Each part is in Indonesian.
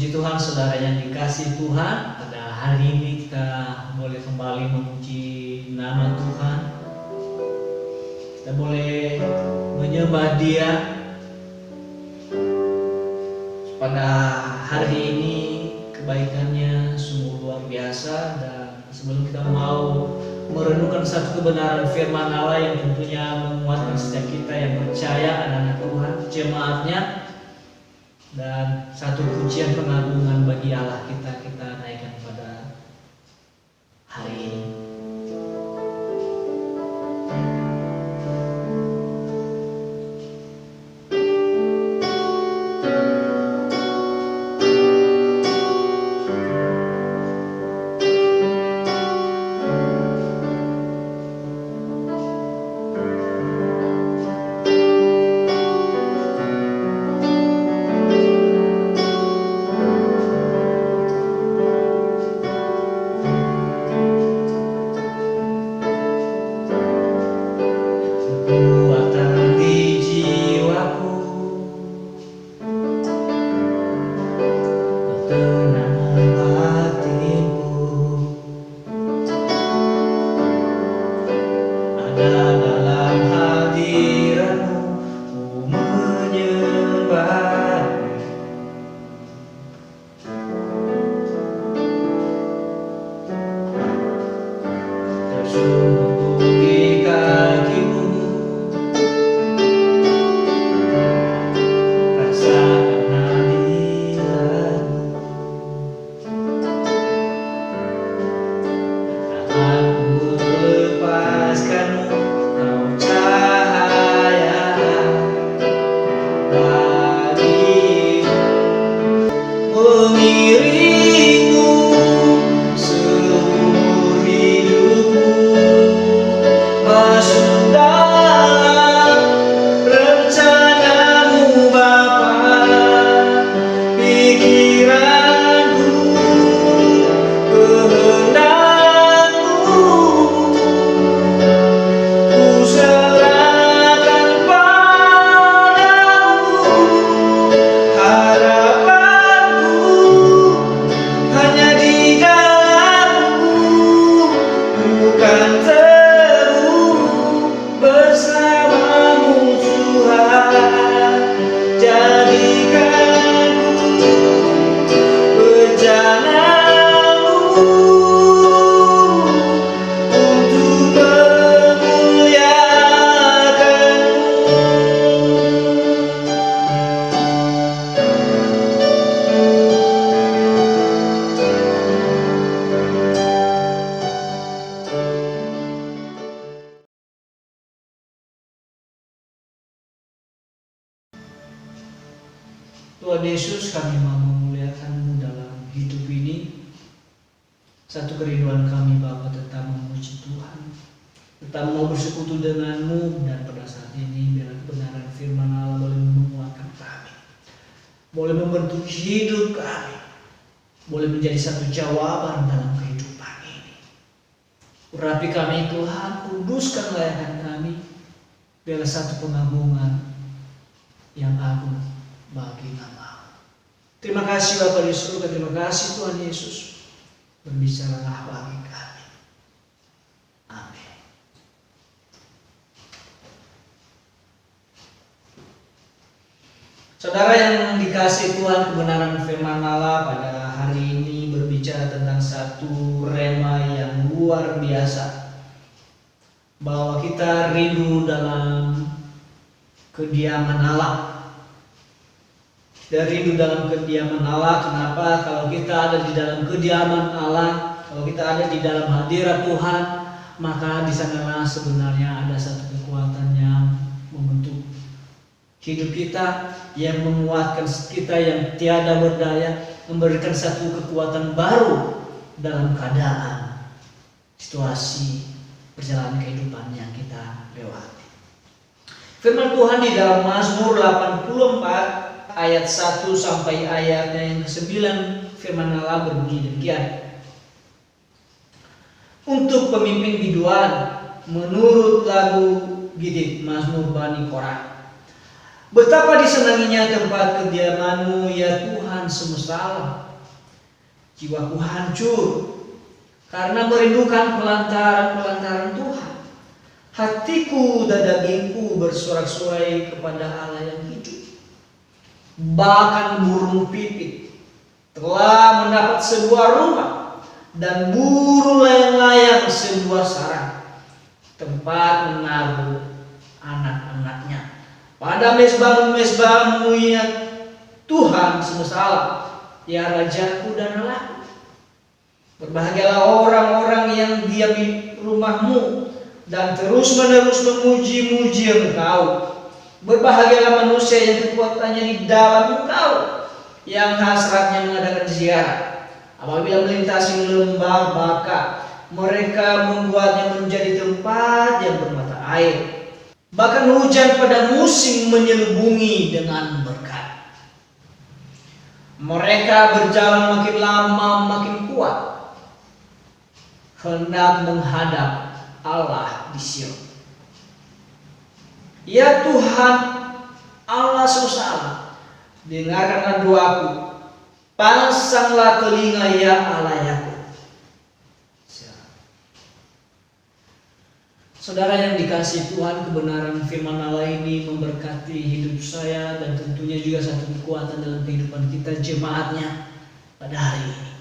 Puji Tuhan, saudara yang dikasihi Tuhan, pada hari ini kita boleh kembali memuji nama Tuhan. Kita boleh menyembah Dia. Pada hari ini kebaikannya sungguh luar biasa, dan sebelum kita mau merenungkan satu kebenaran firman Allah yang tentunya menguatkan setiap kita yang percaya anak-anak Tuhan, jemaatnya, dan satu pujian pengagungan bagi Allah kita naikkan pada hari ini. Tuhan Yesus, kami mau memuliakan-Mu dalam hidup ini. Satu kerinduan kami Bapa tetap memuji Tuhan, tetap mau bersekutu dengan-Mu, dan pada saat ini biar kebenaran firman Allah boleh menguatkan kami, boleh membentuk hidup kami, boleh menjadi satu jawaban dalam kehidupan ini. Urapi kami Tuhan, kuduskan layanan kami, biarlah satu pengagungan yang agung bagi nama. Terima kasih Bapa di surga, terima kasih Tuhan Yesus, berbicaralah bagi kami. Amin. Saudara yang dikasihi Tuhan, kebenaran firman Allah pada hari ini berbicara tentang satu rema yang luar biasa, bahwa kita rindu dalam kediaman Allah. Dan rindu dalam kediaman Allah. Kenapa? Kalau kita ada di dalam kediaman Allah, kalau kita ada di dalam hadirat Tuhan, maka di sanalah sebenarnya ada satu kekuatan yang membentuk hidup kita, yang menguatkan kita yang tiada berdaya, memberikan satu kekuatan baru dalam keadaan situasi perjalanan kehidupan yang kita lewati. Firman Tuhan di dalam Mazmur 84 ayat 1 sampai ayatnya yang ke-9, firman Allah berbunyi demikian. Untuk pemimpin biduan menurut lagu Gidit Mazmur Bani Korah. Betapa disenanginya tempat kediaman-Mu ya Tuhan semesta alam. Jiwaku hancur karena merindukan pelantaran Tuhan. Hatiku dan dagingku bersorak-sorai kepada Allah yang hidup. Bahkan burung pipit telah mendapat sebuah rumah, dan burung layang-layang sebuah sarang, tempat menaruh anak-anaknya. Pada mezbahmu ya Tuhan semesta alam, ya Rajaku dan Allahku. Berbahagialah orang-orang yang diam di rumahmu dan terus-menerus memuji-muji Engkau. Berbahagialah manusia yang kekuatannya di dalam Engkau, yang hasratnya mengadakan ziarah. Apabila melintasi lembah Baka, mereka membuatnya menjadi tempat yang bermata air. Bahkan hujan pada musim menyelubungi dengan berkat. Mereka berjalan makin lama makin kuat, hendak menghadap Allah di Sion. Ya Tuhan Allah semesta, dengarkanlah doaku, pasanglah telinga ya Allah Yakub. Saudara yang dikasihi Tuhan, kebenaran firman Allah ini memberkati hidup saya dan tentunya juga satu kekuatan dalam kehidupan kita jemaatnya pada hari ini.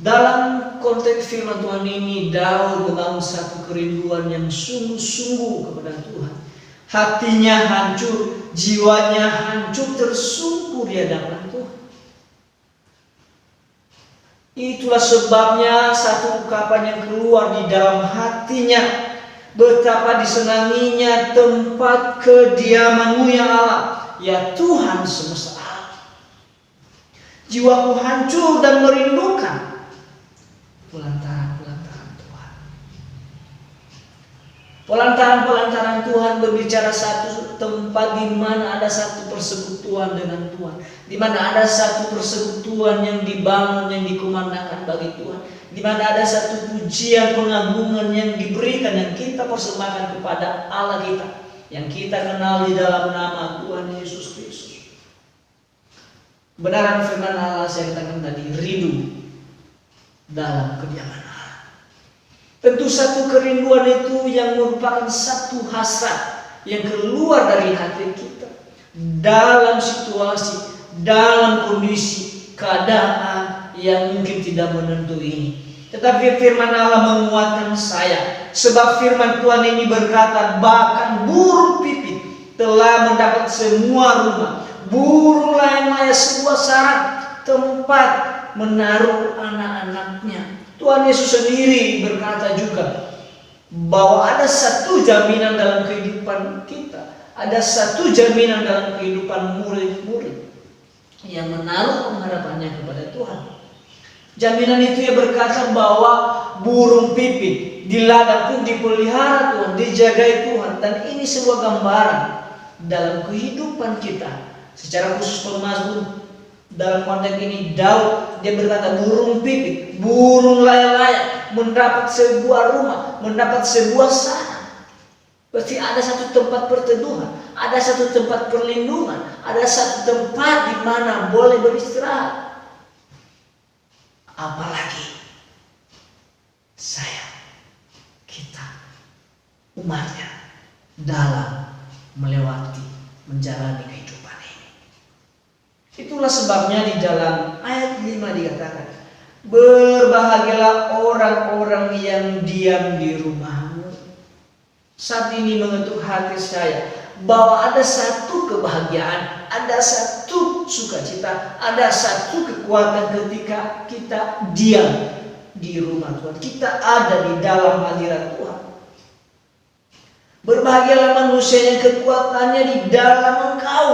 Dalam konteks firman Tuhan ini, Daud membangun satu kerinduan yang sungguh-sungguh kepada Tuhan. Hatinya hancur, jiwanya hancur, tersungkur di hadapan Tuhan. Itulah sebabnya satu ungkapan yang keluar di dalam hatinya, betapa disenanginya tempat kediaman-Mu ya Allah, ya Tuhan semesta alam. Jiwaku hancur dan merindukan pelantaran Tuhan. Pelantaran Tuhan berbicara satu tempat di mana ada satu persekutuan dengan Tuhan, di mana ada satu persekutuan yang dibangun, yang dikumandangkan bagi Tuhan, di mana ada satu pujian pengagungan yang diberikan, yang kita persembahkan kepada Allah kita, yang kita kenal di dalam nama Tuhan Yesus Kristus. Benaran firman Allah saya katakan tadi, rindu dalam kediaman Allah. Tentu satu kerinduan itu yang merupakan satu hasrat yang keluar dari hati kita dalam situasi, dalam kondisi, keadaan yang mungkin tidak menentu ini. Tetapi firman Allah menguatkan saya, sebab firman Tuhan ini berkata, bahkan burung pipit telah mendapat semua rumah, burung layang-layang sebuah sarang, tempat menaruh anak-anaknya. Tuhan Yesus sendiri berkata juga bahwa ada satu jaminan dalam kehidupan kita, ada satu jaminan dalam kehidupan murid-murid yang menaruh pengharapannya kepada Tuhan. Jaminan itu ia berkata bahwa burung pipit di ladang pun dipelihara Tuhan, dijagai Tuhan, dan ini sebuah gambaran dalam kehidupan kita. Secara khusus pemazmur dalam konteks ini Daud, dia berkata burung pipit, burung layang-layang mendapat sebuah rumah, mendapat sebuah sarang. Berarti ada satu tempat perteduhan, ada satu tempat perlindungan, ada satu tempat di mana boleh beristirahat. Apalagi saya, kita, umatnya dalam melewati, menjalani kehidupan ini. Itulah sebabnya di dalam ayat 5 dikatakan, berbahagialah orang-orang yang diam di rumahmu. Saat ini mengetuk hati saya bahwa ada satu kebahagiaan, ada satu sukacita, ada satu kekuatan ketika kita diam di rumah Tuhan. Kita ada di dalam hadirat Tuhan. Berbahagialah manusia yang kekuatannya di dalam Engkau,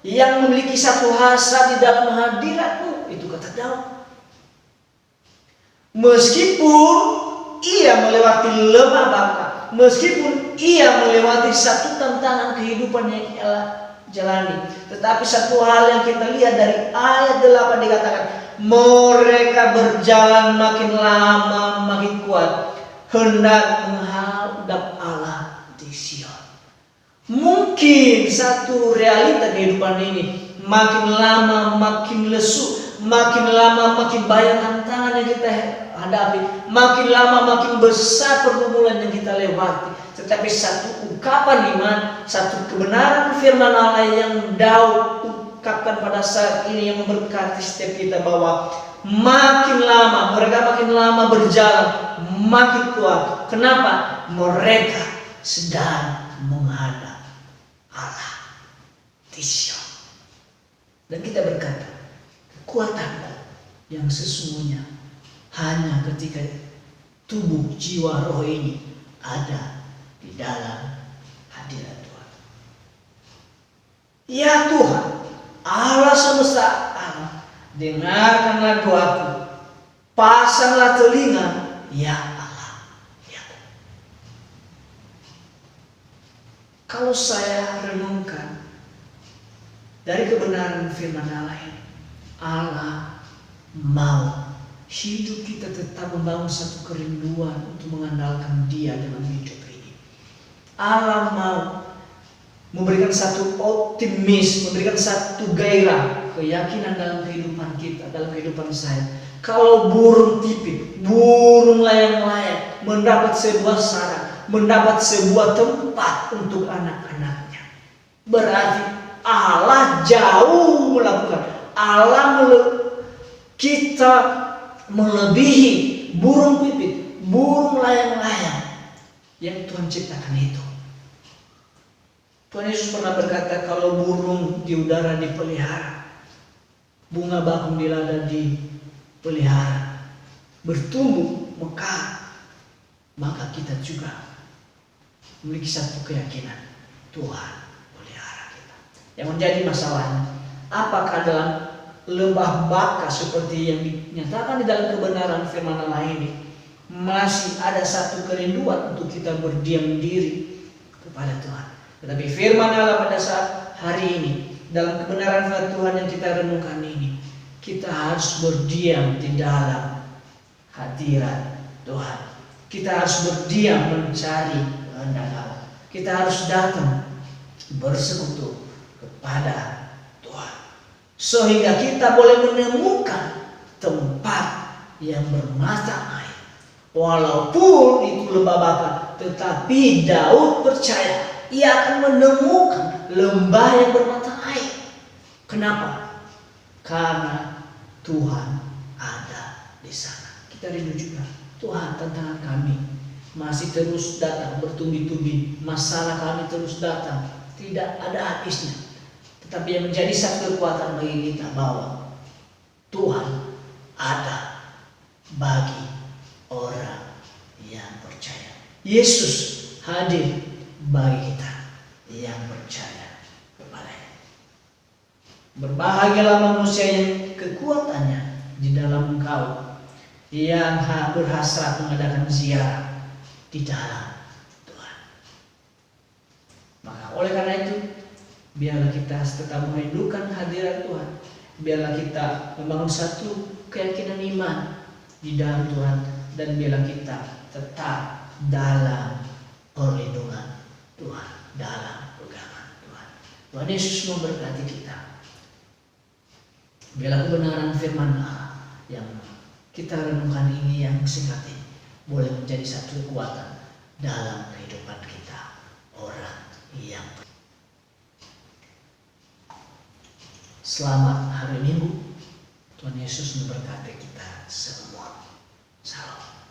yang memiliki satu hasrat di dalam hadirat-Mu. Itu kata Daud. Meskipun ia melewati lembah Baka, meskipun ia melewati satu tantangan kehidupan yang ia jalani, tetapi satu hal yang kita lihat dari ayat 8 dikatakan, mereka berjalan makin lama makin kuat, hendak menghadap Allah di Sion. Mungkin satu realita kehidupan ini, makin lama makin lesu, makin lama makin banyak tantangan yang kita hadapi, makin lama makin besar pergumulan yang kita lewati. Tetapi satu ungkapan iman, satu kebenaran firman Allah yang Daud ungkapkan pada saat ini yang memberkati setiap kita, bahwa makin lama mereka makin lama berjalan makin kuat. Kenapa? Mereka sedang menghadap Allah di Sion. Dan kita berkata, kekuatanku yang sesungguhnya hanya ketika tubuh, jiwa, roh ini ada di dalam hadirat Tuhan. Ya Tuhan, Allah semesta alam, dengarkanlah doaku, pasanglah telinga, ya Allah, ya Tuhan. Kalau saya renungkan dari kebenaran firman Allah ini, Allah mau hidup kita tetap membangun satu kerinduan untuk mengandalkan Dia dalam hidup ini. Allah mau memberikan satu optimis, memberikan satu gairah, keyakinan dalam kehidupan kita, dalam kehidupan saya. Kalau burung pipit, burung layang-layang mendapat sebuah sarang, mendapat sebuah tempat untuk anak-anaknya, berarti Allah jauh melakukan. Kita melebihi burung pipit, burung layang-layang yang Tuhan ciptakan itu. Tuhan Yesus pernah berkata, kalau burung di udara dipelihara, bunga bakung di ladang dipelihara, bertumbuh mekar, maka kita juga memiliki satu keyakinan, Tuhan pelihara kita. Yang menjadi masalahnya, apakah dalam lembah baka seperti yang dinyatakan di dalam kebenaran firman Allah ini masih ada satu kerinduan untuk kita berdiam diri kepada Tuhan. Tetapi firman Allah pada saat hari ini, dalam kebenaran firman Tuhan yang kita renungkan ini, kita harus berdiam di dalam hadirat Tuhan. Kita harus berdiam mencari kehendak Allah. Kita harus datang bersekutu kepada Tuhan, sehingga kita boleh menemukan tempat yang bermata air. Walaupun itu lembah baka, tetapi Daud percaya ia akan menemukan lembah yang bermata air. Kenapa? Karena Tuhan ada di sana. Kita rindu juga, Tuhan, tantangan kami masih terus datang bertubi-tubi, masalah kami terus datang, tidak ada habisnya. Tetapi yang menjadi satu kekuatan bagi kita, bahwa Tuhan ada bagi orang yang percaya. Yesus hadir bagi kita yang percaya kepadanya. Berbahagialah manusia yang kekuatannya di dalam engkau, yang berhasrat mengadakan ziarah di dalam Tuhan. Maka oleh karena itu, biarlah kita tetap merindukan hadirat Tuhan. Biarlah kita membangun satu keyakinan iman di dalam Tuhan, dan biarlah kita tetap dalam perlindungan Tuhan, dalam pegangan Tuhan. Tuhan Yesus memberkati kita. Biarlah kebenaran firman Allah yang kita renungkan ini, yang singkat ini, boleh menjadi satu kekuatan dalam kehidupan kita, orang yang selamat hari Minggu. Tuhan Yesus memberkati kita semua. Salam.